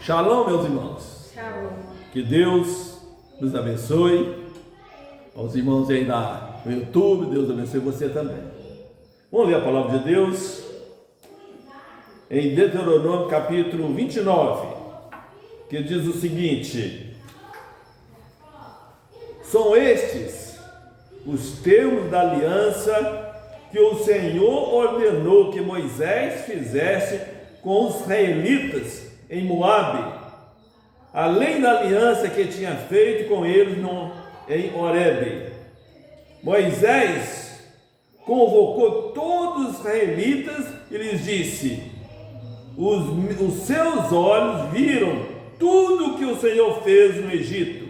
Shalom, meus irmãos. Shalom. Que Deus nos abençoe. Aos irmãos aí no YouTube, Deus abençoe você também. Vamos ler a palavra de Deus em Deuteronômio capítulo 29, que diz o seguinte: são estes os termos da aliança que o Senhor ordenou que Moisés fizesse com os israelitas em Moabe, além da aliança que tinha feito com eles em Horebe. Moisés convocou todos os israelitas e lhes disse: os seus olhos viram tudo o que o Senhor fez no Egito,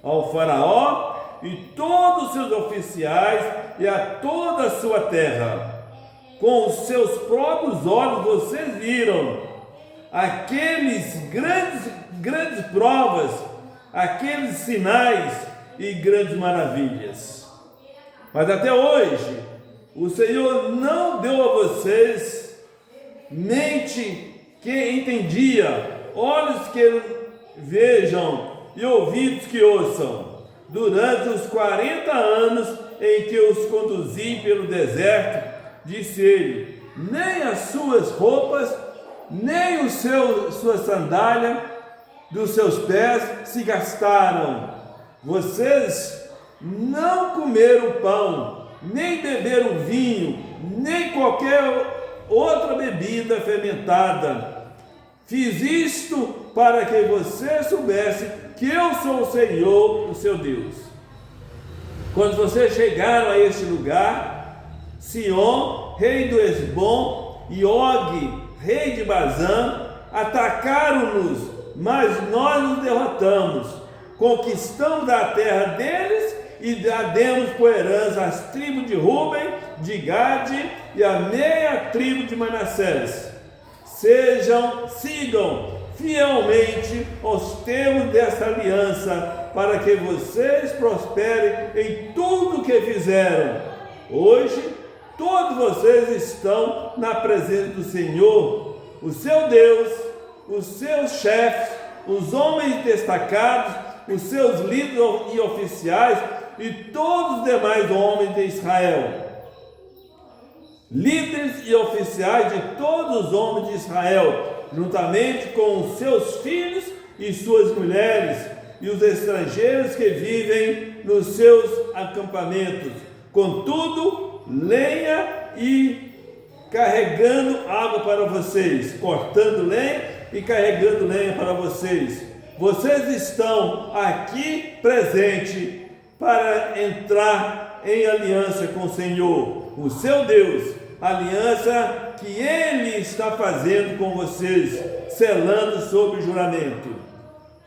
ao faraó e todos os seus oficiais e a toda a sua terra. Com os seus próprios olhos vocês viram aqueles grandes provas, aqueles sinais e grandes maravilhas. Mas até hoje o Senhor não deu a vocês mente que entendia, olhos que vejam e ouvidos que ouçam. Durante os 40 anos em que os conduzi pelo deserto, disse ele, nem as suas roupas, nem sua sandália dos seus pés se gastaram. Vocês não comeram pão, nem beberam vinho, nem qualquer outra bebida fermentada. Fiz isto para que você soubesse que eu sou o Senhor, o seu Deus. Quando vocês chegaram a este lugar, Sion, rei do Hesbom, e Og, rei de Bazã, atacaram-nos, mas nós nos derrotamos. Conquistamos a terra deles e a demos por herança às tribos de Ruben, de Gade e a meia tribo de Manassés. Sigam fielmente os termos desta aliança, para que vocês prosperem em tudo o que fizeram. Hoje, todos vocês estão na presença do Senhor, o seu Deus, os seus chefes, os homens destacados, os seus líderes e oficiais e todos os demais homens de Israel. Líderes e oficiais de todos os homens de Israel, juntamente com os seus filhos e suas mulheres, e os estrangeiros que vivem nos seus acampamentos, contudo, lenha e carregando água para vocês, cortando lenha e carregando lenha para vocês. Vocês estão aqui presentes para entrar em aliança com o Senhor, o seu Deus, aliança que Ele está fazendo com vocês, selando sob juramento,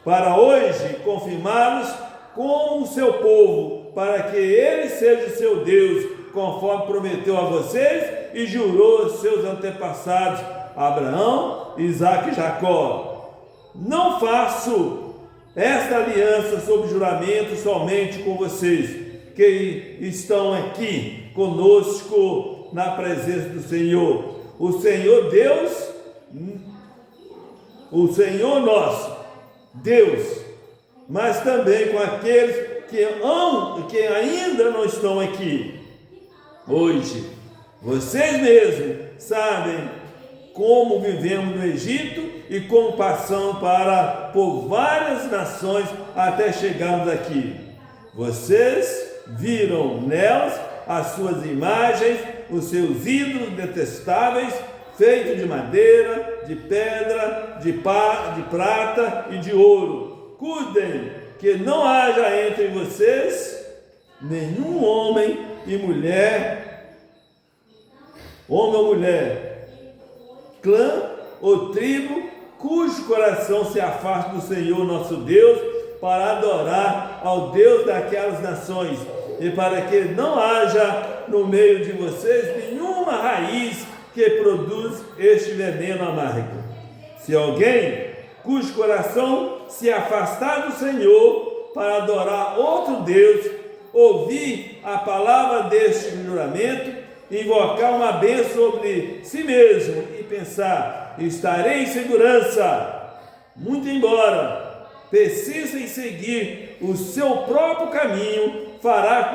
para hoje confirmá-los com o seu povo, para que Ele seja seu Deus, conforme prometeu a vocês e jurou aos seus antepassados, Abraão, Isaque e Jacó. Não faço esta aliança sob juramento somente com vocês, que estão aqui conosco na presença do Senhor, o Senhor Deus, o Senhor nosso Deus, mas também com aqueles que ainda não estão aqui. Hoje, vocês mesmos sabem como vivemos no Egito e como passamos por várias nações até chegarmos aqui. Vocês viram nelas as suas imagens, os seus ídolos detestáveis, feitos de madeira, de pedra, de prata e de ouro. Cuidem que não haja entre vocês nenhum homem ou mulher, clã ou tribo, cujo coração se afaste do Senhor nosso Deus, para adorar ao Deus daquelas nações, e para que não haja no meio de vocês nenhuma raiz que produz este veneno amargo. Se alguém cujo coração se afastar do Senhor para adorar outro Deus, ouvir a palavra deste juramento, invocar uma bênção sobre si mesmo e pensar, estarei em segurança, muito embora persista em seguir o seu próprio caminho, fará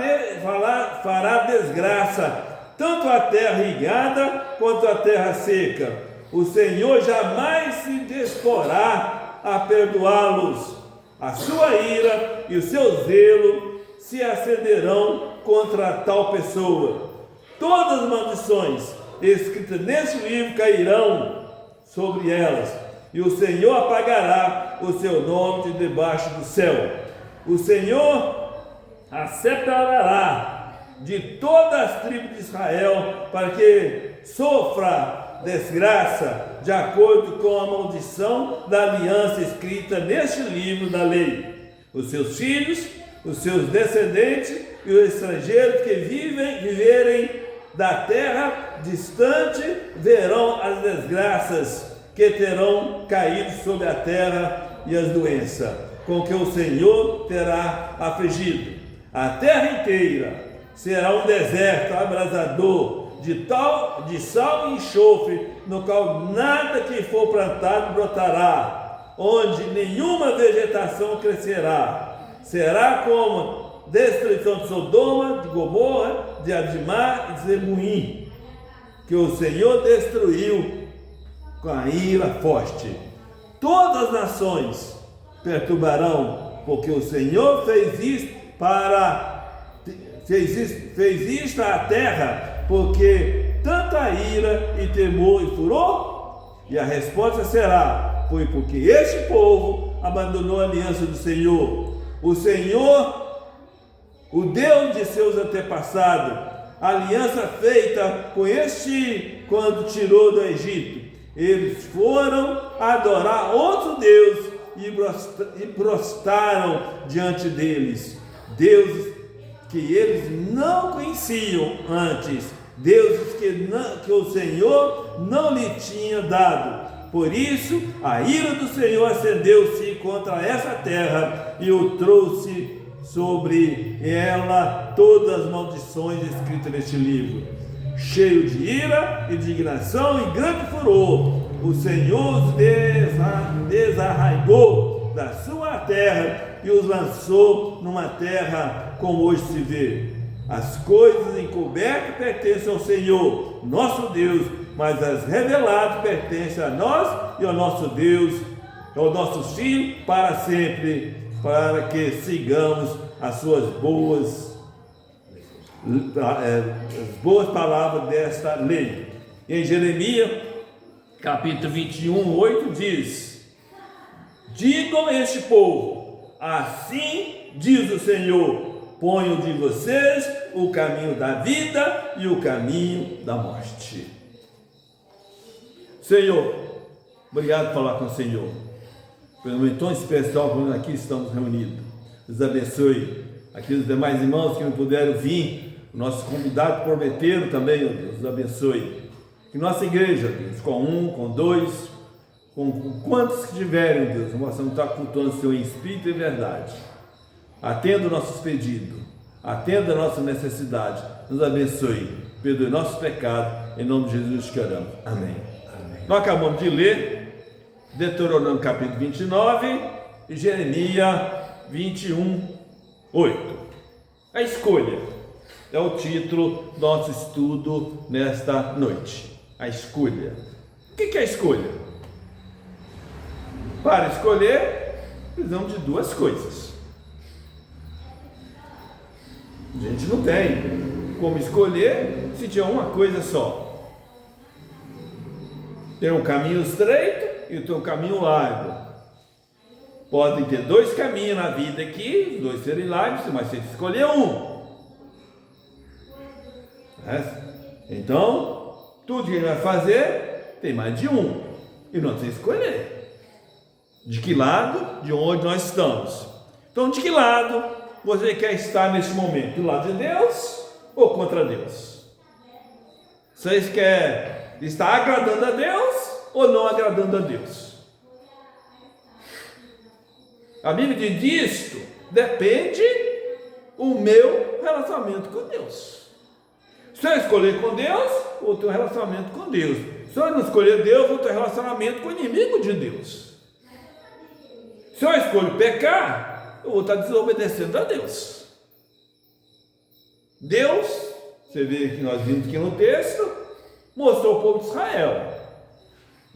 desgraça tanto a terra irrigada quanto a terra seca. O Senhor jamais se disporá a perdoá-los. A sua ira e o seu zelo se acenderão contra tal pessoa. Todas as maldições escritas neste livro cairão sobre elas, e o Senhor apagará o seu nome de debaixo do céu. O Senhor a separará de todas as tribos de Israel, para que sofra desgraça, de acordo com a maldição da aliança escrita neste livro da lei. Os seus filhos, os seus descendentes e os estrangeiros que viverem da terra distante verão as desgraças que terão caído sobre a terra e as doenças com que o Senhor terá afligido. A terra inteira será um deserto abrasador, de sal e enxofre, no qual nada que for plantado brotará, onde nenhuma vegetação crescerá. Será como a destruição de Sodoma, de Gomorra, de Adimá e de Zebuim, que o Senhor destruiu com a ira forte. Todas as nações perturbarão, porque o Senhor fez isto à terra, porque tanta ira e temor e furor? E a resposta será: foi porque este povo abandonou a aliança do Senhor. O Senhor, o Deus de seus antepassados, a aliança feita com este quando tirou do Egito. Eles foram adorar outro Deus e prostraram diante deles, deuses que eles não conheciam antes, deuses que o Senhor não lhe tinha dado. Por isso, a ira do Senhor acendeu-se contra essa terra e o trouxe sobre ela todas as maldições escritas neste livro. Cheio de ira, indignação e grande furor, o Senhor os desarraigou da sua terra e os lançou numa terra como hoje se vê. As coisas encobertas pertencem ao Senhor, nosso Deus, mas as reveladas pertencem a nós e ao nosso Deus, ao nosso filho, para sempre, para que sigamos as suas as boas palavras desta lei. Em Jeremias, capítulo 21, 8 diz: digam a este povo, assim diz o Senhor, ponho de vocês o caminho da vida e o caminho da morte. Senhor, obrigado por falar com o Senhor, pelo momento tão especial quando aqui estamos reunidos. Deus abençoe aqueles demais irmãos que não puderam vir, nossos convidados prometeram também, ó Deus, Deus abençoe. Que nossa igreja, Deus, com um, com dois, com quantos que tiverem, Deus, nós vamos estar cultuando o Senhor em espírito e verdade. Atenda os nossos pedidos, atenda a nossa necessidade, nos abençoe, perdoe nossos pecados, em nome de Jesus que oramos. Amém. Amém. Nós acabamos de ler Deuteronômio capítulo 29 e Jeremias 21, 8. A escolha é o título do nosso estudo nesta noite. A escolha. O que é a escolha? Para escolher, precisamos de duas coisas. A gente não tem como escolher se tiver uma coisa só. Tem um caminho estreito e tem um caminho largo. Podem ter dois caminhos na vida aqui, os dois serem largos, mas você tem que escolher um. Então, tudo que ele vai fazer tem mais de um. E nós temos que escolher. De que lado, de onde nós estamos. Então, de que lado você quer estar neste momento? Do lado de Deus ou contra Deus? Vocês querem estar agradando a Deus ou não agradando a Deus? A Bíblia diz disto, depende o meu relacionamento com Deus. Se eu escolher com Deus, vou ter um relacionamento com Deus. Se eu não escolher Deus, vou ter um relacionamento com o inimigo de Deus. Se eu escolho pecar, eu vou estar desobedecendo a Deus. Deus, você vê que nós vimos aqui no texto, mostrou ao povo de Israel: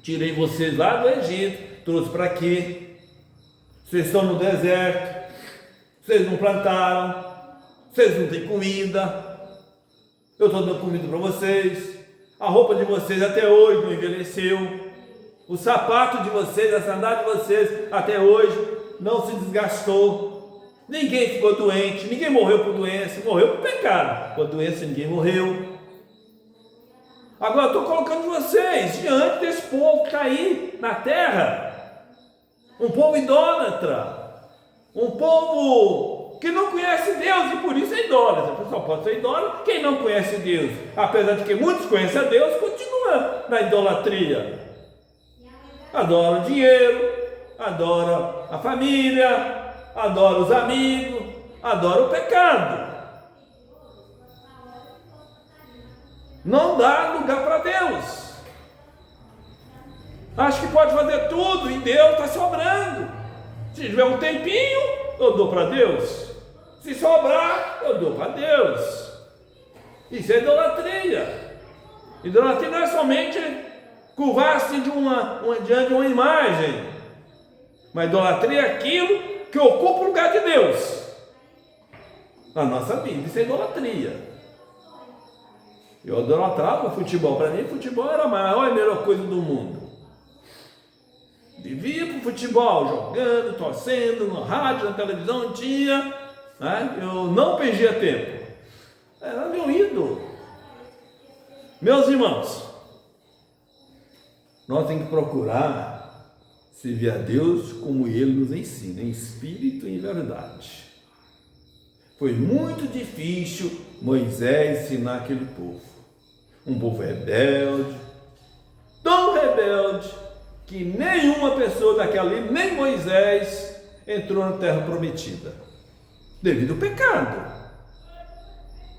tirei vocês lá do Egito, trouxe para aqui, vocês estão no deserto, vocês não plantaram, vocês não têm comida, eu estou dando comida para vocês, a roupa de vocês até hoje não envelheceu, o sapato de vocês, a sandália de vocês até hoje não se desgastou, ninguém ficou doente, ninguém morreu por doença, morreu por pecado, por doença ninguém morreu. Agora eu estou colocando vocês diante desse povo que está aí na terra, um povo idólatra, um povo que não conhece Deus e por isso é idólatra. A pessoa pode ser idólatra quem não conhece Deus, apesar de que muitos conhecem a Deus, continua na idolatria, adora o dinheiro, adora a família, adora os amigos, adora o pecado. Não dá lugar para Deus. Acho que pode fazer tudo e Deus está sobrando. Se tiver um tempinho, eu dou para Deus. Se sobrar, eu dou para Deus. Isso é idolatria. Idolatria não é somente curvar-se diante de uma imagem, mas idolatria é aquilo que ocupa o lugar de Deus na nossa vida. Isso é idolatria. Eu idolatrava o futebol. Para mim, futebol era a maior e melhor coisa do mundo. Vivia para o futebol, jogando, torcendo, no rádio, na televisão, tinha. Né? Eu não perdia tempo. Era meu ídolo. Meus irmãos, nós temos que procurar servir a Deus como Ele nos ensina, em espírito e em verdade. Foi muito difícil Moisés ensinar aquele povo. Um povo rebelde, tão rebelde, que nenhuma pessoa daquela ali, nem Moisés, entrou na terra prometida. Devido ao pecado.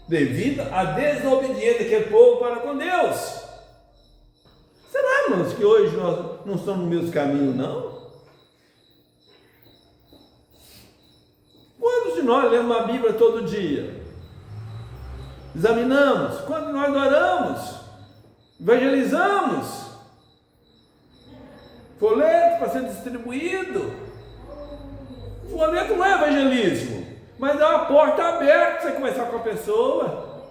Devido à desobediência daquele povo para com Deus. Será, irmãos, que hoje nós não estamos no mesmo caminho, não? Quantos de nós lemos a Bíblia todo dia? Examinamos? Quando nós oramos? Evangelizamos? Folheto para ser distribuído? Folheto não é evangelismo, mas é uma porta aberta para você conversar com a pessoa.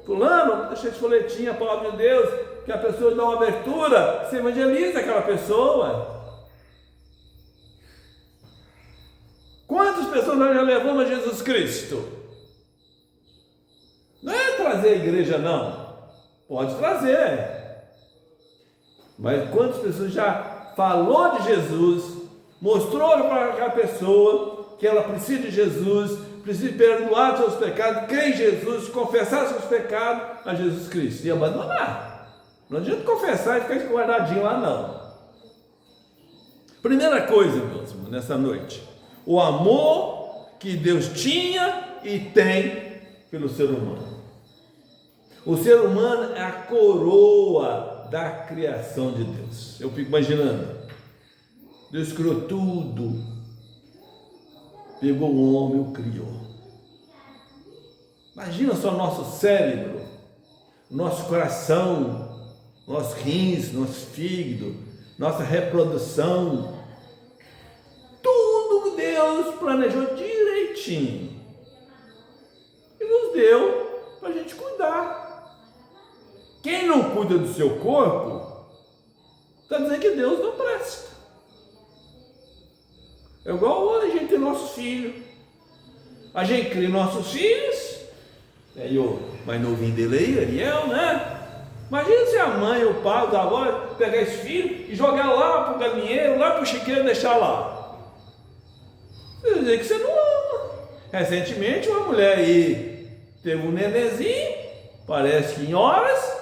Fulano, deixa esse folhetinho, a palavra de Deus, que a pessoa dá uma abertura, você evangeliza aquela pessoa. Quantas pessoas nós já levamos a Jesus Cristo? Não é trazer a igreja, não. Pode trazer. Mas quantas pessoas já falou de Jesus, mostrou para aquela pessoa que ela precisa de Jesus, precisa perdoar seus pecados, crer em Jesus, confessar seus pecados a Jesus Cristo e abandonar. Não adianta confessar e ficar guardadinho lá, não. Primeira coisa, meus irmãos, nessa noite, o amor que Deus tinha e tem pelo ser humano. O ser humano é a coroa da criação de Deus. Eu fico imaginando, Deus criou tudo, pegou o homem e o criou. Imagina só nosso cérebro, nosso coração, nossos rins, nosso fígado, nossa reprodução, tudo que Deus planejou direitinho e nos deu para a gente cuidar. Quem não cuida do seu corpo está dizendo que Deus não presta. É igual a gente tem nossos filhos. A gente cria nossos filhos. Aí o mais novinho dele aí, Ariel, né? Imagina se a mãe, o pai, os avós pegar esse filho e jogar lá para o galinheiro, lá para o chiqueiro e deixar lá. Quer dizer que você não ama. Recentemente uma mulher aí teve um nenenzinho, parece que em horas,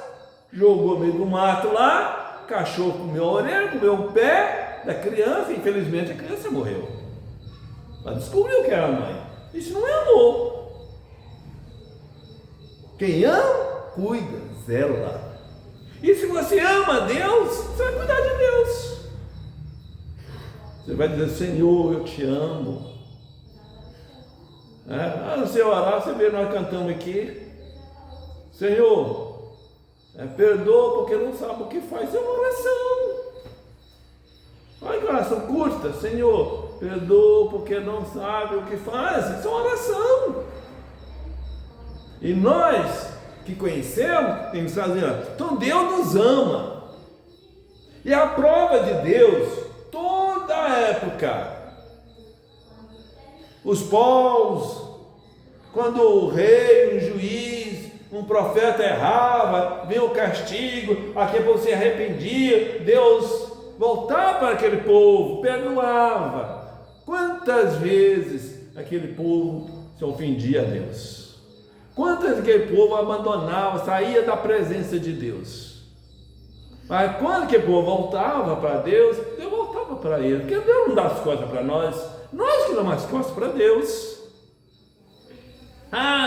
jogou no meio do mato lá, cachorro comeu a orelha, comeu o pé da criança, infelizmente a criança morreu. Ela descobriu que era a mãe. Isso não é amor. Quem ama, cuida, zela. E se você ama a Deus, você vai cuidar de Deus. Você vai dizer: Senhor, eu te amo. Você orar, você vê, nós cantamos aqui: Senhor, perdoa porque não sabe o que faz. Isso é uma oração. Olha que oração curta: Senhor, perdoa porque não sabe o que faz. Isso é uma oração. E nós que conhecemos, temos que fazer. Então Deus nos ama. E a prova de Deus, toda a época, os povos, quando o rei, o juiz, um profeta errava, vinha o castigo, aquele povo se arrependia, Deus voltava para aquele povo, perdoava. Quantas vezes aquele povo se ofendia a Deus? Quantas aquele povo abandonava, saía da presença de Deus? Mas quando aquele povo voltava para Deus, Deus voltava para ele, porque Deus não dá as costas para nós que damos as costas para Deus.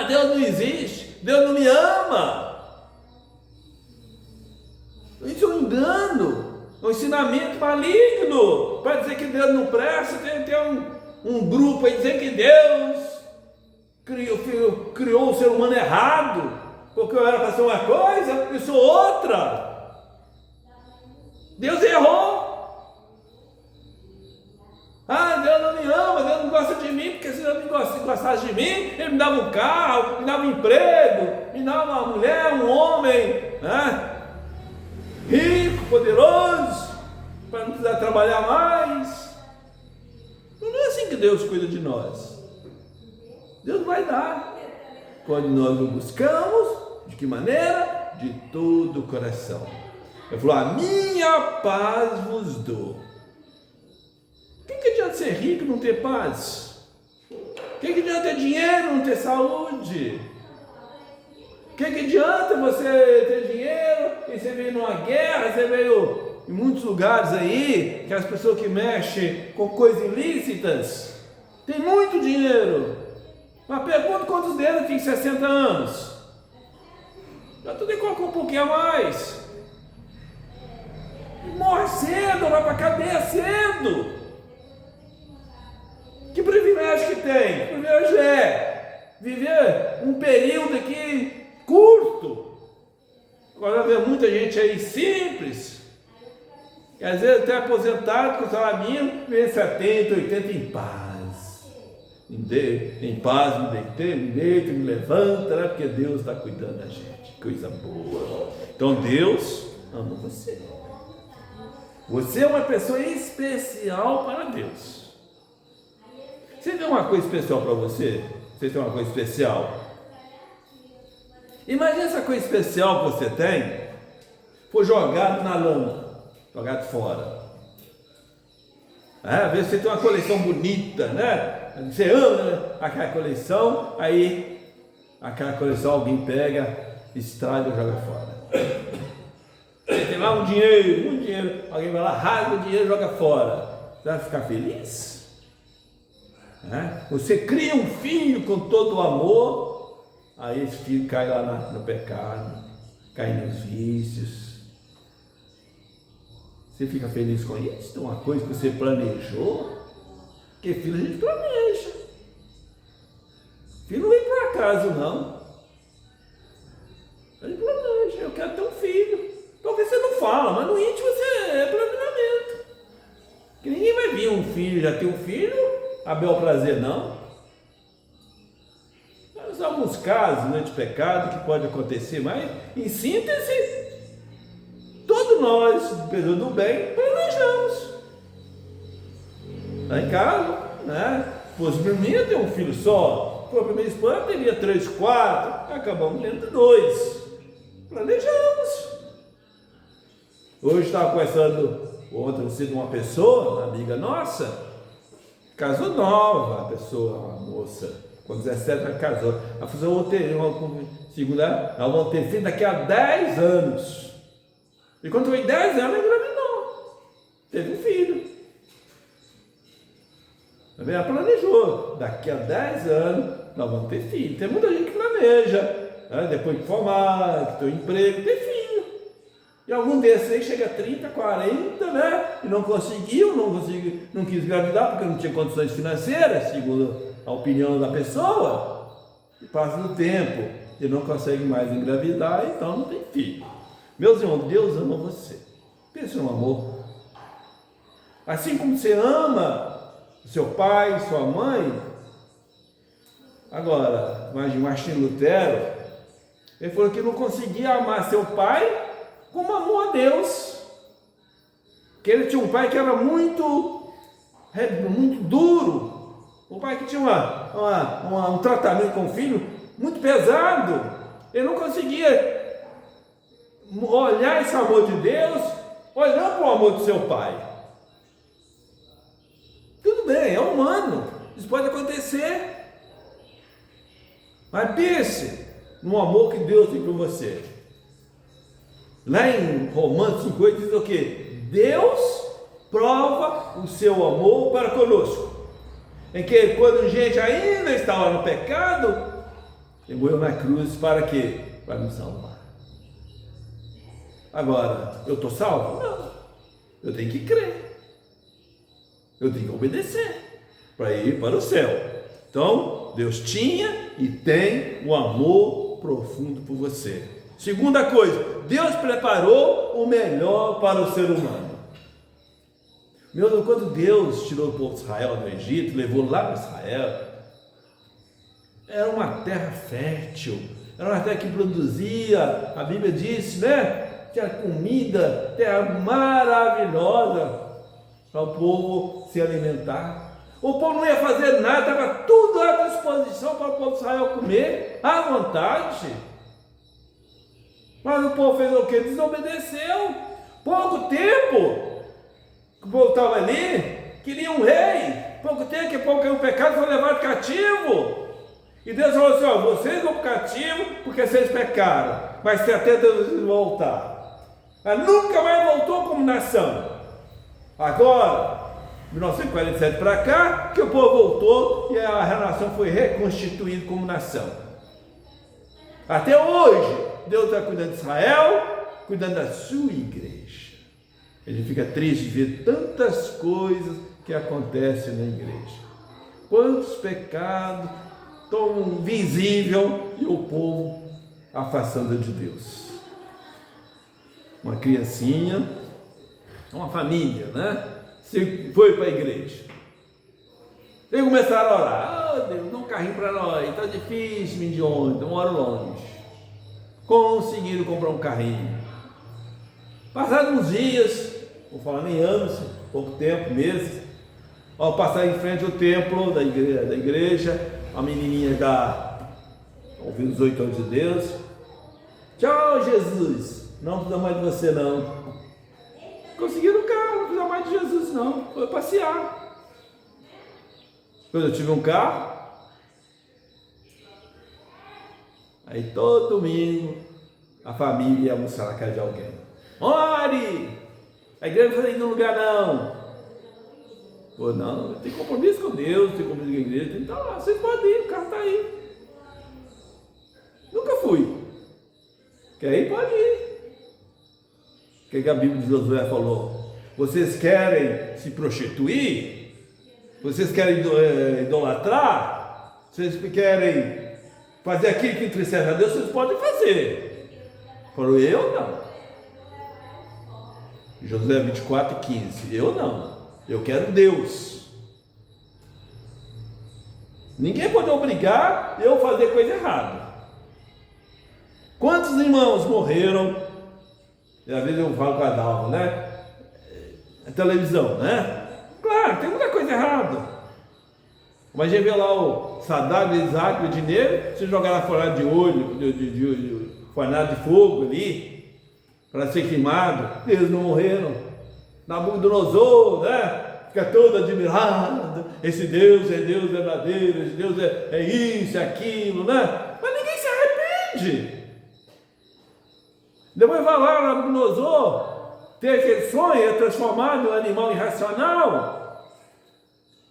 Deus não existe, Deus não me ama. Isso é um engano, um ensinamento maligno, para dizer que Deus não presta. Tem um grupo aí dizer que Deus criou o ser humano errado, porque eu era para ser uma coisa, eu sou outra. Deus errou. Deus não me ama, Deus não gosta de mim, porque se Deus não gostasse de mim, Ele me dava um carro, me dava um emprego, me dava uma mulher, um homem, rico, poderoso, para não precisar trabalhar mais. Não é assim que Deus cuida de nós. Deus vai dar, quando nós o buscamos. De que maneira? De todo o coração. Ele falou: a minha paz vos dou. O que adianta ser rico e não ter paz? O que adianta ter dinheiro e não ter saúde? O que adianta você ter dinheiro e você veio numa guerra, você veio em muitos lugares aí, que as pessoas que mexem com coisas ilícitas, tem muito dinheiro, mas pergunta quantos deles tem 60 anos? Já tudo colocou um pouquinho a mais. Morre cedo, vai para a cadeia cedo. Que privilégio que tem? Que privilégio é viver um período aqui curto. Agora vê muita gente aí simples, que às vezes até aposentado com salário mínimo, vem 70, 80 em paz. Em paz, me deito, me levanta, né? Porque Deus está cuidando da gente. Coisa boa. Então Deus ama você. Você é uma pessoa especial para Deus. Você tem uma coisa especial para você? Você tem uma coisa especial? Imagina essa coisa especial que você tem foi jogado na lama, jogado fora. Às vezes você tem uma coleção bonita, né? Você ama aquela coleção, aí aquela coleção alguém pega, estraga e joga fora. Você tem lá muito dinheiro, alguém vai lá, rasga o dinheiro e joga fora. Você vai ficar feliz? Você cria um filho com todo o amor, aí esse filho cai lá no pecado, cai nos vícios. Você fica feliz com isso? Então, uma coisa que você planejou, porque filho a gente planeja. Filho não vem por acaso, não. A gente planeja: eu quero ter um filho. Talvez você não fala, mas no íntimo você é planejamento. Que ninguém vai vir um filho, já ter um filho a bel prazer, não. Mas há alguns casos, né, de pecado que pode acontecer, mas em síntese, todos nós, pessoas do bem, planejamos. Lá em casa, né? Pô, se mim ia ter um filho só, a primeira esposa teria 3, 4, acabamos tendo 2. Planejamos. Hoje estava conversando ontem com uma pessoa, uma amiga nossa, casou nova, a pessoa, uma moça, com 17 anos casou. Ela falou: ela vai ter filho daqui a 10 anos. E quando foi 10 anos, ela engravidou. Teve um filho. Ela planejou: daqui a 10 anos nós vamos ter filho. Tem muita gente que planeja, né? Depois de formar, que tem um emprego, ter filho. E algum desses aí chega a 30, 40, né? E não conseguiu, não quis engravidar porque não tinha condições financeiras, segundo a opinião da pessoa. E passa do tempo, e não consegue mais engravidar, então não tem filho. Meus irmãos, Deus ama você. Pense no amor. Assim como você ama seu pai, sua mãe. Agora, imagine Martinho Lutero, ele falou que não conseguia amar seu pai como amou a Deus. Que ele tinha um pai que era muito duro. Um pai que tinha um tratamento com o filho muito pesado. Ele não conseguia olhar esse amor de Deus olhando para o amor do seu pai. Tudo bem, é humano, isso pode acontecer. Mas pense no amor que Deus tem por você. Lá em Romanos 5,8 diz o quê? Deus prova o seu amor para conosco. Em que quando a gente ainda estava no pecado, ele morreu na cruz para quê? Para nos salvar. Agora, eu estou salvo? Não. Eu tenho que crer. Eu tenho que obedecer para ir para o céu. Então, Deus tinha e tem um amor profundo por você. Segunda coisa, Deus preparou o melhor para o ser humano. Meu Deus, quando Deus tirou o povo de Israel do Egito, levou lá para Israel, era uma terra fértil, era uma terra que produzia, a Bíblia disse, né? Tinha comida, terra maravilhosa para o povo se alimentar. O povo não ia fazer nada, estava tudo à disposição para o povo de Israel comer, à vontade. Mas o povo fez o quê? Desobedeceu. Pouco tempo que o povo estava ali, queria um rei. Pouco tempo que o povo caiu no pecado, foi levado cativo. E Deus falou assim: ó, vocês vão para o cativo porque vocês pecaram, mas até Deus voltar. Mas nunca mais voltou como nação. Agora, 1947 para cá, que o povo voltou e a nação foi reconstituída como nação. Até hoje, Deus está cuidando de Israel, cuidando da sua igreja. A gente fica triste de ver tantas coisas que acontecem na igreja. Quantos pecados tão visíveis e o povo afastando de Deus. Uma criancinha, uma família, né? Se foi para a igreja. Eles começaram a orar: oh Deus, dá um carrinho para nós, está difícil, menino de onde, eu moro longe. Conseguiram comprar um carrinho. Passados uns dias, vou falar nem anos, pouco tempo, meses, ao passar em frente ao templo da igreja, a menininha já ouvindo os 8 anos de Deus: tchau Jesus, não precisa mais de você não. Conseguiram o carro, não precisa mais de Jesus não, foi passear. Depois eu tive um carro, aí todo domingo a família ia almoçar na casa de alguém. Ore! A igreja não vai sair de um lugar não. Pô, não, tem compromisso com Deus, tem compromisso com a igreja, tem que estar lá, vocês podem ir, o carro está aí. Nunca fui. Quer ir? Pode ir. O que a Bíblia de Josué falou? Vocês querem se prostituir? Vocês querem idolatrar? Vocês querem fazer aquilo que entristece a Deus? Vocês podem fazer. Falou: eu não. Josué 24:15. Eu não. Eu quero Deus. Ninguém pode obrigar eu a fazer coisa errada. Quantos irmãos morreram? E às vezes eu falo com a Dalva, né? A televisão, né? Claro, tem muita coisa errada. Mas a gente vê lá o Saddam, Isaac, o dinheiro, se jogar na fornalha de olho, fornalha de fogo ali, para ser queimado, eles não morreram. Nabucodonosor, né? Fica todo admirado, esse Deus é Deus verdadeiro, esse Deus é isso, é aquilo, né? Mas ninguém se arrepende. Depois vai lá, Nabucodonosor, tem aquele sonho, é transformado em um animal irracional,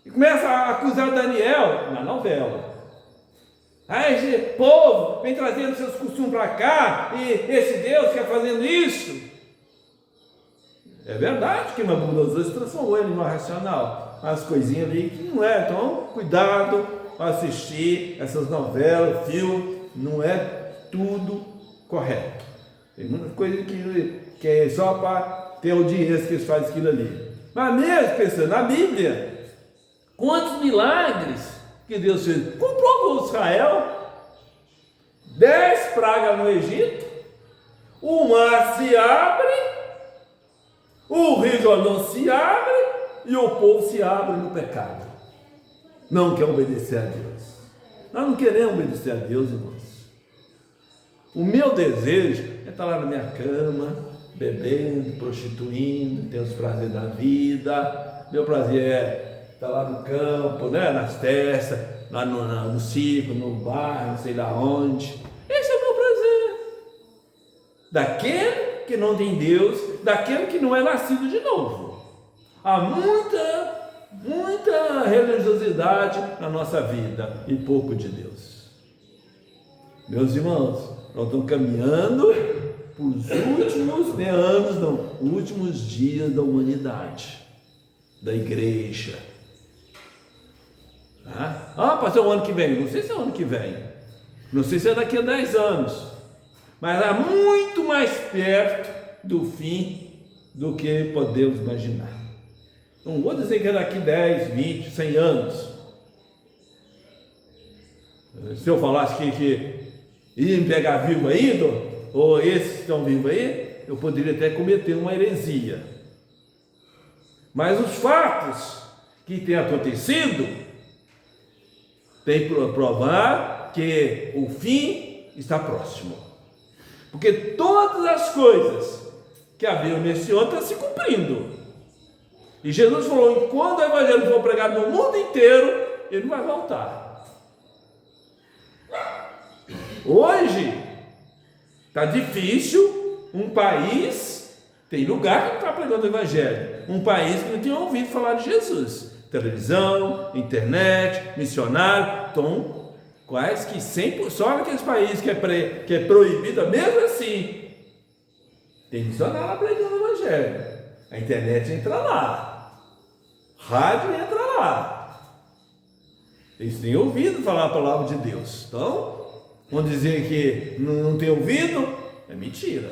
e começa a acusar Daniel, na novela. Ah, esse povo vem trazendo seus costumes para cá, e esse Deus quer fazendo isso. É verdade que Nabucodonosor se transformou em animal racional, as coisinhas ali que não é. Então, cuidado para assistir essas novelas, filmes, não é tudo correto. Tem muita coisa que é só para ter audiência que eles fazem aquilo ali. Mas mesmo pensando na Bíblia, quantos milagres que Deus fez? Comprovou Israel, 10 pragas no Egito, o mar se abre, o rio Jordão se abre e o povo se abre no pecado. Não quer obedecer a Deus. Nós não queremos obedecer a Deus, irmãos. O meu desejo é estar lá na minha cama, bebendo, prostituindo, ter os prazeres da vida. Meu prazer é estar lá no campo, né, nas festas, lá no circo, no bar, não sei lá onde. Esse é o meu prazer. Daquele que não tem Deus, daquele que não é nascido de novo. Há muita religiosidade na nossa vida e pouco de Deus. Meus irmãos, nós estamos caminhando para os últimos anos, não, últimos dias da humanidade, da igreja. Pastor, o ano que vem? Não sei se é o ano que vem, não sei se é daqui a 10 anos, mas é muito mais perto do fim do que podemos imaginar. Não vou dizer que é daqui 10, 20, 100 anos. Se eu falasse que ia me pegar vivo ainda, ou esses que estão vivos aí, eu poderia até cometer uma heresia. Mas os fatos que têm acontecido têm que provar que o fim está próximo. Porque todas as coisas que a Bíblia menciona estão se cumprindo. E Jesus falou que quando o evangelho for pregado no mundo inteiro, ele não vai voltar. Hoje está difícil um país, tem lugar que não está pregando o evangelho, um país que não tem ouvido falar de Jesus. Televisão, internet, missionário, então quase que 100%, só naqueles países que é proibida, mesmo assim, tem missionário lá pregando o evangelho. A internet entra lá, rádio entra lá. Eles têm ouvido falar a palavra de Deus. Então, vão dizer que não tem ouvido, é mentira.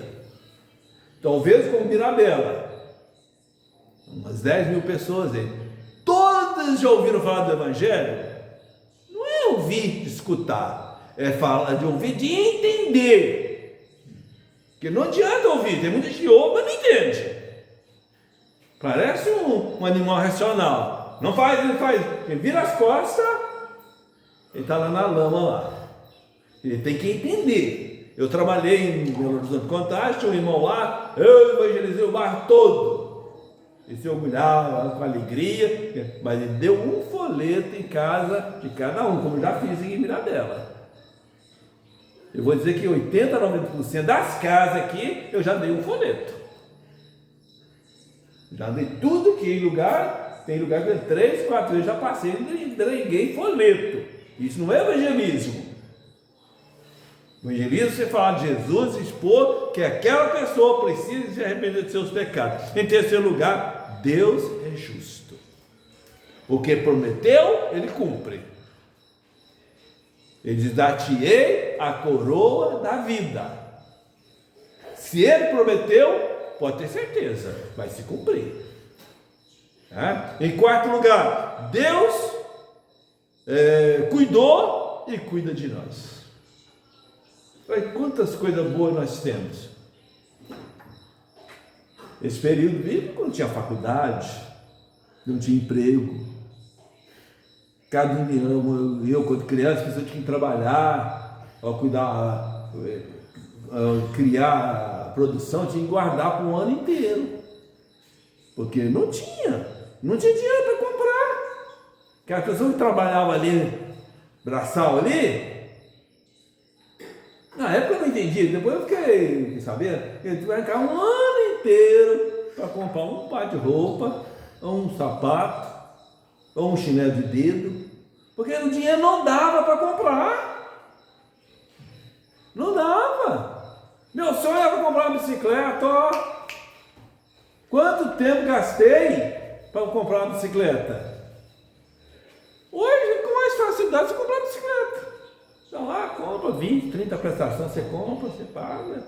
Talvez como Mirabela, umas 10 mil pessoas aí, todas já ouviram falar do evangelho. Não é ouvir de escutar, é falar de ouvir, de entender. Porque não adianta ouvir, tem muita gente que ouve, mas não entende. Parece um animal racional. Não faz, ele vira as costas, ele está lá na lama lá. Ele tem que entender. Eu trabalhei em Belo Horizonte Contagem, tinha um irmão lá, eu evangelizei o bairro todo. Ele se orgulhava com alegria, mas ele deu um folheto em casa de cada um, como já fiz aqui em Mirabela. Eu vou dizer que 80% a 90% das casas aqui, eu já dei um folheto. Já dei tudo que tem lugar que 3, 4 vezes já passei e entreguei folheto. Isso não é evangelismo. O evangelismo é você falar de Jesus e expor que aquela pessoa precisa se arrepender de seus pecados. Em terceiro lugar, Deus é justo. O que prometeu, ele cumpre. Ele diz: dar-te-ei a coroa da vida. Se ele prometeu, pode ter certeza, vai se cumprir. Em quarto lugar, Deus cuidou e cuida de nós. Olha quantas coisas boas nós temos. Esse período bíblico não tinha faculdade, não tinha emprego. Cada eu quando criança, precisava de trabalhar, cuidar, criar produção, tinha que guardar por um ano inteiro, porque não tinha dinheiro para comprar. Aquela pessoa que trabalhava ali, braçal ali, na época eu não entendi, depois eu fiquei sabendo que ele vai ficar um ano inteiro para comprar um par de roupa, ou um sapato, ou um chinelo de dedo, porque o dinheiro não dava para comprar. Não dava. Meu sonho era comprar uma bicicleta, ó. Quanto quanto tempo gastei para comprar uma bicicleta? Hoje, com mais facilidade, você compra uma bicicleta. Então lá, compra 20, 30 prestações, você compra, você paga.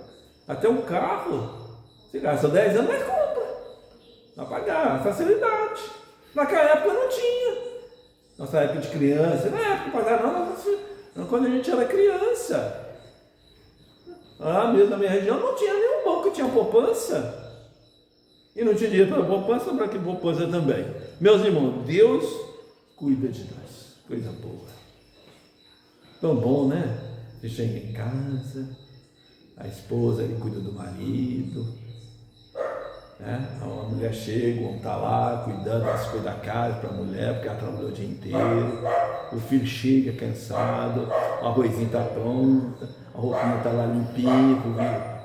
Até um carro, você gasta 10 anos, mas compra. Vai pagar, facilidade. Naquela época não tinha. Nossa época de criança, na época passada não, quando a gente era criança. Lá mesmo na minha região não tinha nenhum banco que tinha poupança. E não tinha dinheiro para poupança, para que poupança também. Meus irmãos, Deus cuida de nós. Coisa boa. Tão bom, né? Você chega em casa, a esposa ele cuida do marido, né? A mulher chega, o homem está lá cuidando das coisas da casa para a mulher, porque ela trabalhou o dia inteiro. O filho chega cansado, o arrozinho está pronto, a roupinha está lá limpinha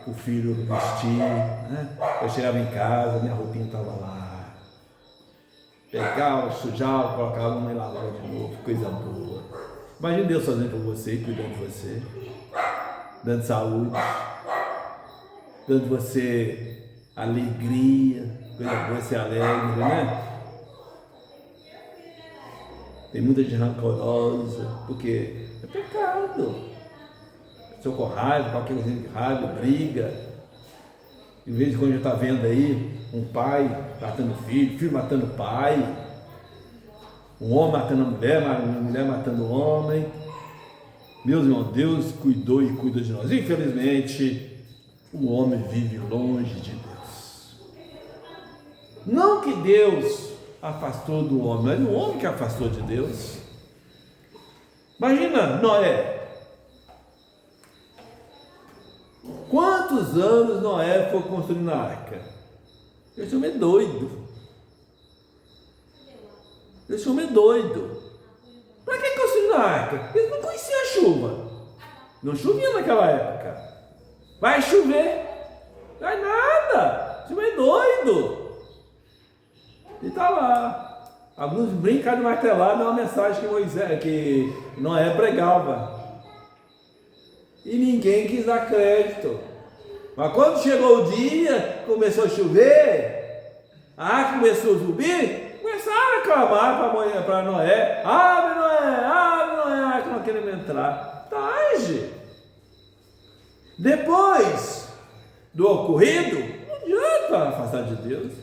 para o filho vestir. Né? Eu chegava em casa, minha roupinha estava lá. Pegava, sujava, colocava uma e lavava de novo, coisa boa. Imagine Deus fazendo por você, cuidando de você, dando saúde, dando você alegria, coisa boa, ser alegre, né? Tem muita gente rancorosa, porque é pecado. Pessoa com raiva, qualquer coisa de raiva, briga. Em vez de quando a gente está vendo aí um pai matando filho, filho matando pai, um homem matando a mulher matando o homem. Meus irmãos, Deus cuidou e cuida de nós. Infelizmente, o homem vive longe de Deus. Não que Deus afastou do homem, mas o homem que afastou de Deus. Imagina Noé. Quantos anos Noé foi construindo a arca? Esse homem é doido. Esse homem é doido. Para que construindo a arca? Eles não conheciam a chuva. Não chovia naquela época. Vai chover? Vai nada. Esse homem é doido. E está lá. Alguns brincam de martelar numa mensagem que Noé pregava. E ninguém quis dar crédito. Mas quando chegou o dia, começou a chover, a arca começou a subir, começaram a clamar para Noé: abre Noé, a arca não queremos entrar. Tarde. Depois do ocorrido, não adianta afastar de Deus.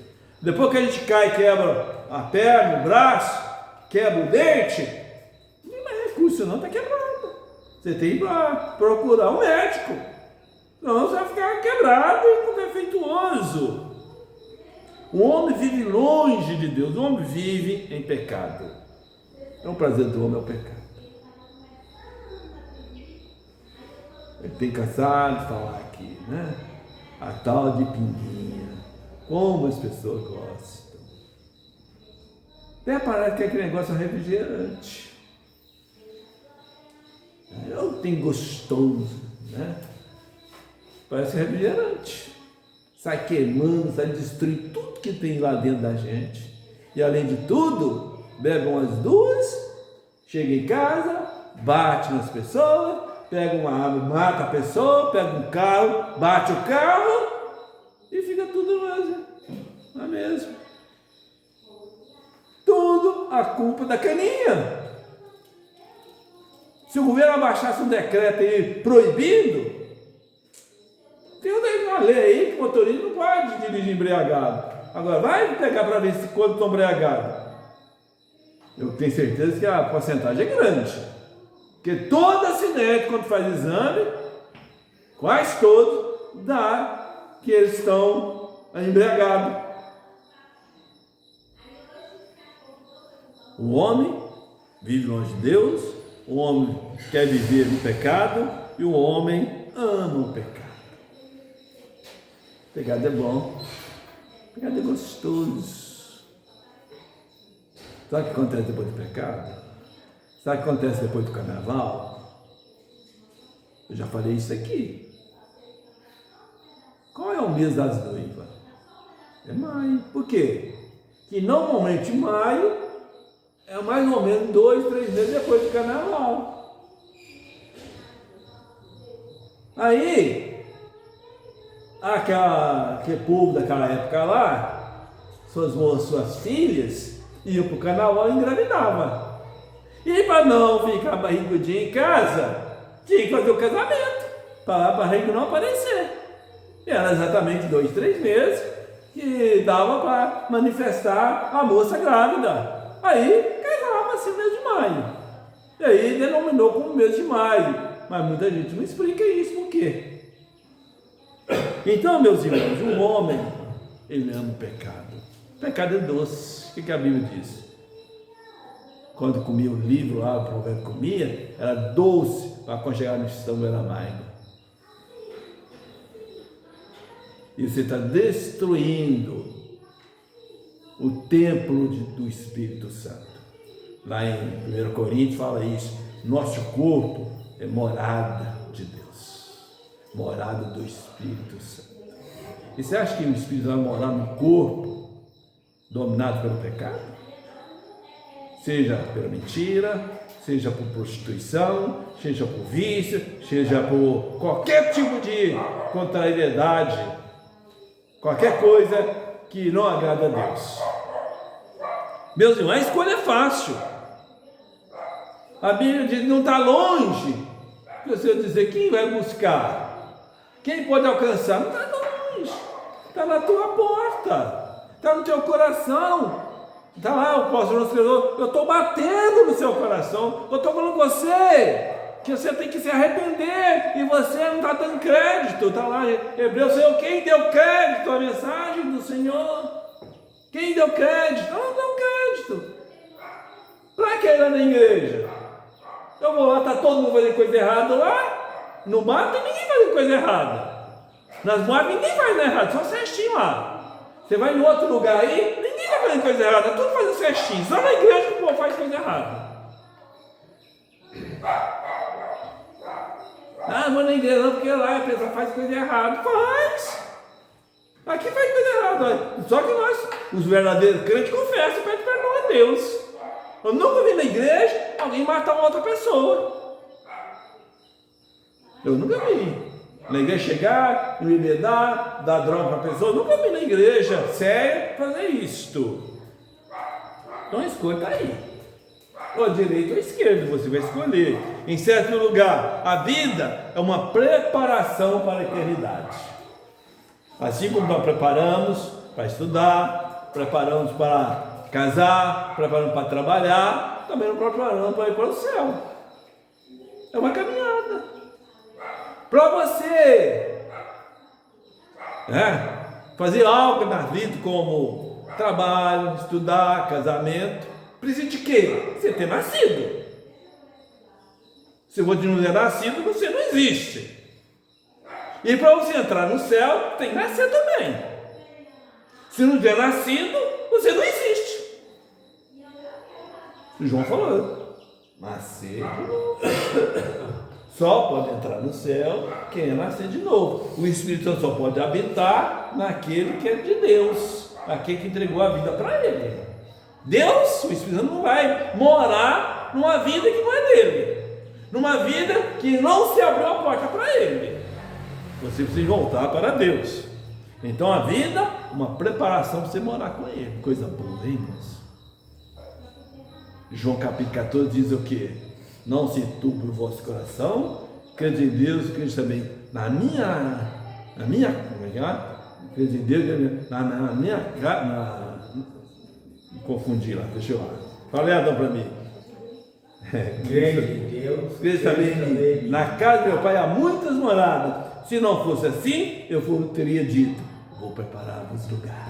Depois que a gente cai, quebra a perna, o braço, quebra o dente, não tem mais recurso não, está quebrado. Você tem que procurar um médico, senão você vai ficar quebrado e defeituoso. O homem vive longe de Deus, o homem vive em pecado. É um prazer do homem, é o pecado. Ele tem cansado de falar aqui, né? A tal de pinguinha. Como as pessoas gostam. Até parece que aquele negócio é refrigerante. Tem gostoso, né? Parece refrigerante. Sai queimando, sai destruindo tudo que tem lá dentro da gente. E além de tudo, bebe umas duas, chega em casa, bate nas pessoas, pega uma arma, mata a pessoa, pega um carro, bate o carro e fica tudo mesmo. Não é mesmo? Tudo a culpa da caninha. Se o governo abaixasse um decreto aí proibindo, tem uma lei aí que o motorista não pode dirigir embriagado. Agora, vai pegar para ver se quando estão embriagados. Eu tenho certeza que a porcentagem é grande. Porque todo acidente, quando faz exame, quase todos, dá que eles estão embriagados. O homem vive longe de Deus. O homem quer viver no pecado e o homem ama o pecado. O pecado é bom, o pecado é gostoso. Sabe o que acontece depois do pecado? Sabe o que acontece depois do carnaval? Eu já falei isso aqui. Qual é o mês das noivas? É maio. Por quê? Que normalmente maio é mais ou menos 2, 3 meses depois do carnaval. Aí, aquele povo daquela época lá, suas filhas iam para o carnaval e engravidavam. E para não ficar barrigudinha em casa, tinha que fazer o casamento, para a barriga não aparecer. E era exatamente 2, 3 meses que dava para manifestar a moça grávida. Aí casava-se no mês de maio. E aí denominou como mês de maio. Mas muita gente não explica isso por quê. Então, meus irmãos, o homem, ele ama o pecado. O pecado é doce. O que a Bíblia diz? Quando comia o livro lá, o provérbio comia, era doce, para quando chegar no estômago era amargo. E você está destruindo o templo do Espírito Santo. Lá em 1 Coríntios fala isso. Nosso corpo é morada de Deus, morada do Espírito Santo. E você acha que o Espírito vai morar no corpo dominado pelo pecado? Seja pela mentira, seja por prostituição, seja por vício, seja por qualquer tipo de contrariedade, qualquer coisa que não agrada a Deus. Meus irmãos, a escolha é fácil. A Bíblia diz que não está longe de você dizer quem vai buscar, quem pode alcançar. Não está longe, está na tua porta, está no teu coração. Está lá o apóstolo escreveu, eu estou batendo no seu coração, eu estou falando com você, que você tem que se arrepender, e você não está dando crédito. Está lá, Hebreus, Senhor, quem deu crédito à mensagem do Senhor? Quem deu crédito? Não deu crédito. Para que ir lá na igreja? Eu vou lá, está todo mundo fazendo coisa errada lá, no bar tem ninguém fazendo coisa errada, nas moadas ninguém faz nada errado, só cestinho lá. Você vai em outro lugar aí, ninguém está fazendo coisa errada, tudo fazendo cestinho. Só na igreja que o povo faz coisa errada. Ah, vou na igreja não, porque lá a pessoa faz coisa errada. Faz! Aqui faz coisa errada. Só que nós, os verdadeiros crentes, confessam e pedem perdão a Deus. Eu nunca vi na igreja alguém matar uma outra pessoa. Eu nunca vi. Na igreja chegar, embebedar, dar droga para a pessoa, nunca vi na igreja séria fazer isto. Então a escolha está aí. Ou a direita ou a esquerda, você vai escolher. Em certo lugar, a vida é uma preparação para a eternidade. Assim como nós preparamos para estudar, preparamos para casar, preparamos para trabalhar, também nos preparamos para ir para o céu. É uma caminhada. Para você fazer algo na vida como trabalho, estudar, casamento, precisa de quê? Você ter nascido. Se você não é nascido, você não existe. E para você entrar no céu, tem que nascer também. Se não tiver nascido, você não existe. O João falou, nascer de novo. Só pode entrar no céu quem é nascer de novo. O Espírito Santo só pode habitar naquele que é de Deus, aquele que entregou a vida para ele. Deus, o Espírito Santo não vai morar numa vida que não é dele, numa vida que não se abriu a porta para ele. Você precisa voltar para Deus. Então a vida, uma preparação para você morar com ele. Coisa boa, hein, irmãos? João capítulo 14 diz o quê? Não se turbe o vosso coração, crede em Deus, crede também na minha, como é que é? Crede em Deus, confundi lá, deixa eu lá. Falei, Adão, para mim. Crede em Deus, crede também em mim. Na casa do meu pai há muitas moradas. Se não fosse assim, eu teria dito, vou preparar-vos lugar.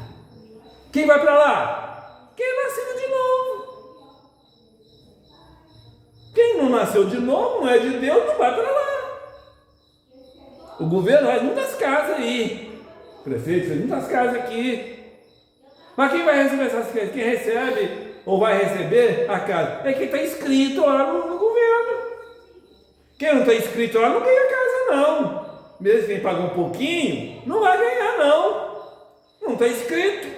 Quem vai para lá? Quem é nascido de novo. Quem não nasceu de novo, não é de Deus, não vai para lá. O governo faz muitas casas aí. O prefeito fez muitas casas aqui. Mas quem vai receber essas casas? Quem recebe ou vai receber a casa? É quem está inscrito lá no governo. Quem não está inscrito lá não ganha casa, não. Mesmo quem paga um pouquinho, não vai ganhar, não. Não está inscrito.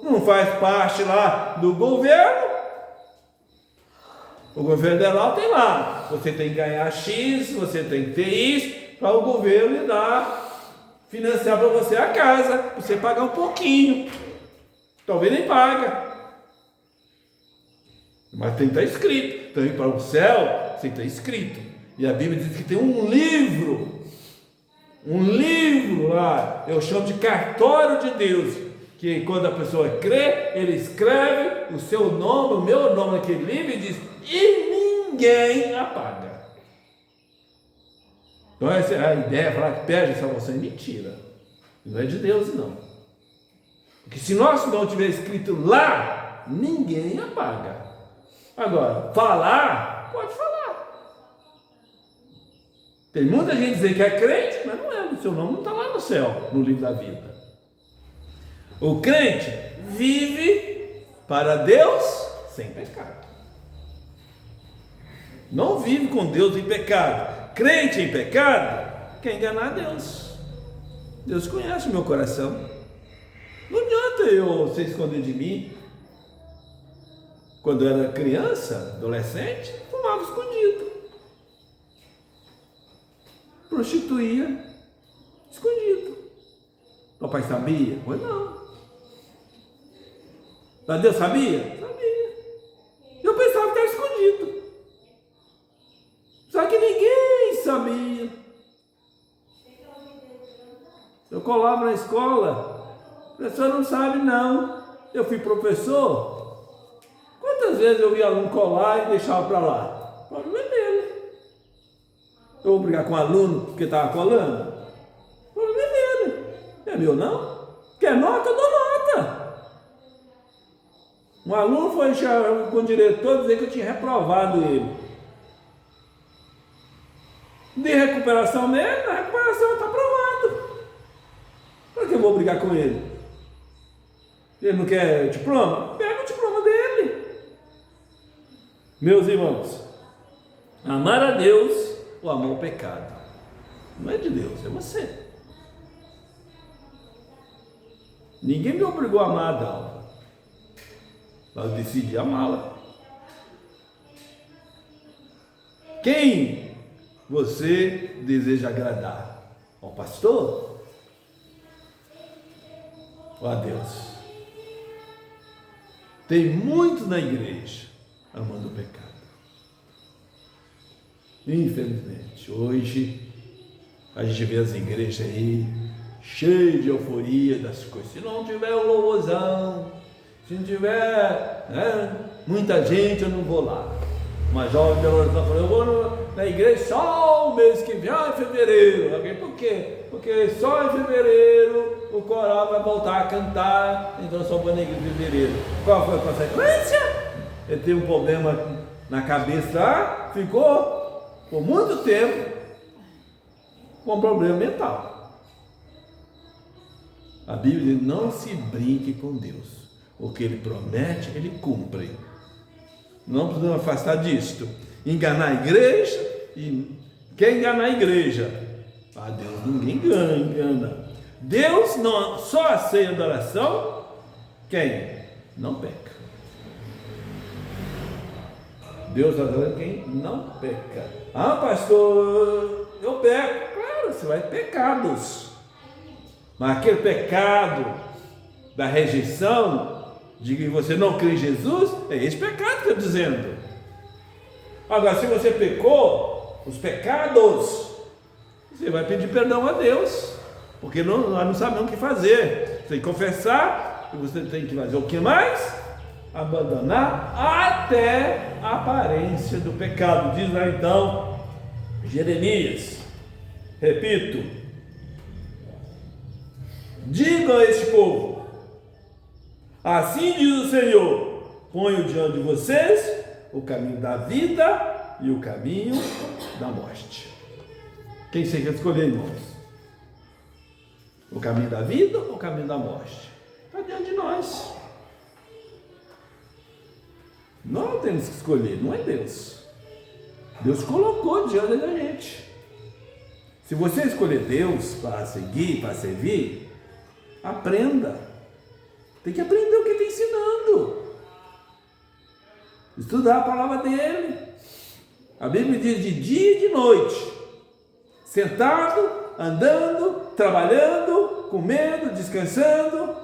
Não faz parte lá do governo. O governo federal tem lá, você tem que ganhar X, você tem que ter isso, para o governo lhe dar, financiar para você a casa, você pagar um pouquinho. Talvez nem paga. Mas tem que estar escrito. Então, ir para o céu, tem que estar escrito. E a Bíblia diz que tem um livro lá, eu chamo de cartório de Deus, que quando a pessoa crê, ele escreve o seu nome, o meu nome naquele livro e diz, e ninguém apaga. Então essa é a ideia, falar que perde a salvação é mentira. Não é de Deus, não. Porque se nós não tiver escrito lá, ninguém apaga. Agora, falar, pode falar. Tem muita gente dizendo que é crente, mas não é, o seu nome não está lá no céu, no livro da vida. O crente vive para Deus sem pecado. Não vive com Deus em pecado. Crente em pecado quer enganar a Deus. Deus conhece o meu coração. Não adianta eu ser esconder de mim. Quando eu era criança, adolescente, fumava escondido. Prostituía escondido. Papai sabia? Pois não. Mas Deus sabia? Sabia. Eu pensava que era escondido. Só que ninguém sabia. Eu colava na escola, o professor não sabe não. Eu fui professor. Quantas vezes eu vi aluno colar e deixava para lá? O problema é dele. Eu vou brigar com o aluno porque estava colando? O problema é dele. Não é meu não? Quer nota? Eu dou nota. Um aluno foi com o diretor dizer que eu tinha reprovado ele. De recuperação nele, na recuperação está aprovado. Por que eu vou brigar com ele? Ele não quer diploma? Pega o diploma dele. Meus irmãos, amar a Deus ou amar o pecado? Não é de Deus, é você. Ninguém me obrigou a amar a Dalva, mas eu decidi amá-la. Quem você deseja agradar? Ao pastor? Ou a Deus? Tem muitos na igreja amando o pecado. Infelizmente, hoje a gente vê as igrejas aí cheias de euforia das coisas. Se não tiver um louvorzão, se não tiver muita gente, eu não vou lá. Uma jovem de oração falou, eu vou na igreja só o mês que vem, em fevereiro. Por quê? Porque só em fevereiro o coral vai voltar a cantar, então eu só vou na igreja em fevereiro. Qual foi a consequência? Ele teve um problema na cabeça lá, ficou por muito tempo com problema mental. A Bíblia diz, não se brinque com Deus. O que Ele promete, Ele cumpre. Não precisamos afastar disto. Enganar a igreja, e quer enganar a igreja? Ah, Deus ninguém engana. Deus não só aceita a adoração quem não peca. Deus adora quem não peca. Ah, pastor, eu peco. Claro, você vai pecados. Mas aquele pecado da rejeição, de que você não crê em Jesus, é esse pecado que eu estou dizendo. Agora, se você pecou, os pecados, você vai pedir perdão a Deus, porque nós não sabemos o que fazer. Você tem que confessar, e você tem que fazer o que mais? Abandonar até a aparência do pecado. Diz lá então Jeremias, repito, digam a este povo, assim diz o Senhor, ponho diante de vocês o caminho da vida e o caminho da morte. Quem você quer escolher, irmãos? O caminho da vida ou o caminho da morte? Está diante de nós. Nós temos que escolher, não é Deus. Deus colocou diante da gente. Se você escolher Deus para seguir, para servir, aprenda. Tem que aprender o que está ensinando. Estudar a palavra dele. A Bíblia diz de dia e de noite. Sentado, andando, trabalhando, comendo, descansando.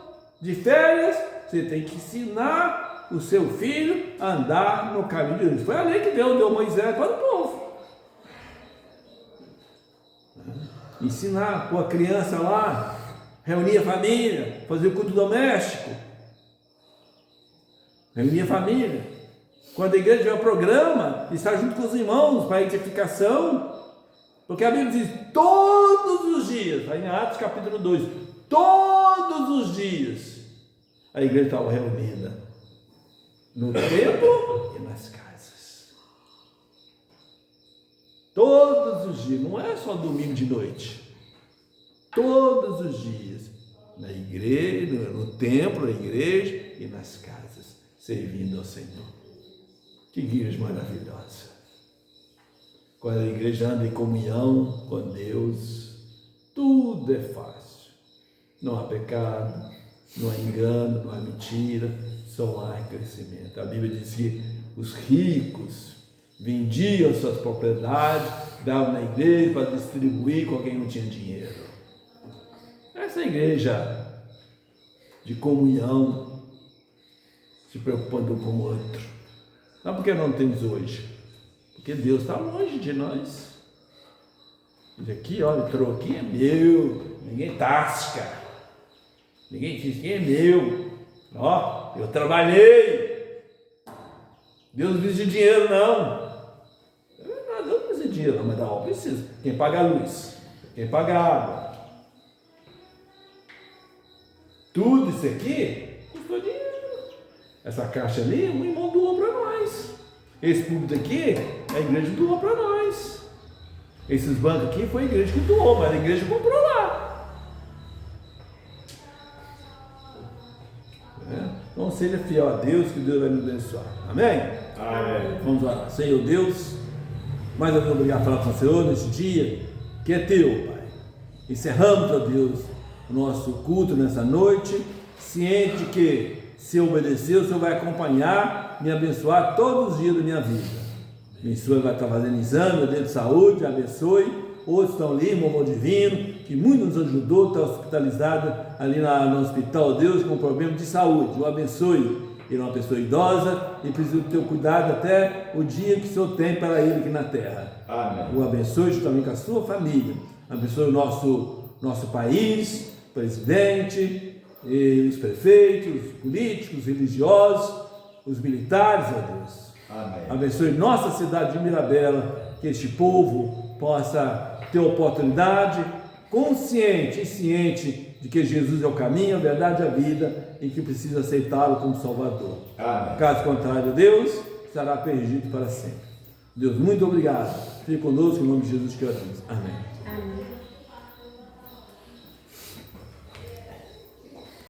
de férias, você tem que ensinar o seu filho a andar no caminho de Deus. Foi a lei que Deus deu a Moisés para o povo. Ensinar, pôr a criança lá, reunir a família, fazer o culto doméstico. Reunir a família. Quando a igreja tiver um programa, estar junto com os irmãos para a edificação. Porque a Bíblia diz, todos os dias, aí em Atos capítulo 2, todos os dias, a igreja estava reunida no templo e nas casas. Todos os dias, não é só domingo de noite. Todos os dias, na igreja, no templo, na igreja e nas casas, servindo ao Senhor. Que igreja maravilhosa! Quando a igreja anda em comunhão com Deus, tudo é fácil. Não há pecado, não há engano, não há mentira, só há crescimento. A Bíblia diz que os ricos vendiam suas propriedades, davam na igreja para distribuir com quem não tinha dinheiro. Essa igreja de comunhão, se preocupando um com o outro. Não porque não temos hoje, porque Deus está longe de nós. Diz aqui, olha, o troquinho é meu, ninguém tasca, ninguém diz que é meu. Ó, eu trabalhei. Deus não precisa de dinheiro, não. Deus não precisa de dinheiro, não, mas da obra precisa. Quem paga a luz, quem paga a água. Tudo isso aqui custou dinheiro. Essa caixa ali, o irmão doou para nós. Esse púlpito aqui, a igreja doou para nós. Esses bancos aqui foi a igreja que doou, mas a igreja comprou lá. Então seja fiel a Deus, que Deus vai nos abençoar. Amém? Amém. Vamos lá. Senhor Deus, mais uma vez obrigado por falar com o Senhor nesse dia, que é teu, Pai. Encerramos, ó Deus, o nosso culto nessa noite, ciente que se eu obedecer, o Senhor vai acompanhar, me abençoar todos os dias da minha vida. Abençoe, vai estar fazendo exame, Deus de saúde, abençoe. Outros estão ali, irmão divino, que muito nos ajudou, está hospitalizado ali no hospital, Deus, com problema de saúde. O abençoe. Ele é uma pessoa idosa e precisa do teu cuidado até o dia que o Senhor tem para ele aqui na terra. Amém. O abençoe juntamente com a sua família. Abençoe o nosso país, presidente, e os prefeitos, os políticos, os religiosos, os militares, ó Deus. Amém. Abençoe nossa cidade de Mirabela, que este povo possa ter oportunidade, consciente e ciente de que Jesus é o caminho, a verdade e a vida e que precisa aceitá-lo como Salvador. Amém. Caso contrário, Deus estará perdido para sempre. Deus, muito obrigado. Fique conosco, em nome de Jesus que oramos. Amém. Amém.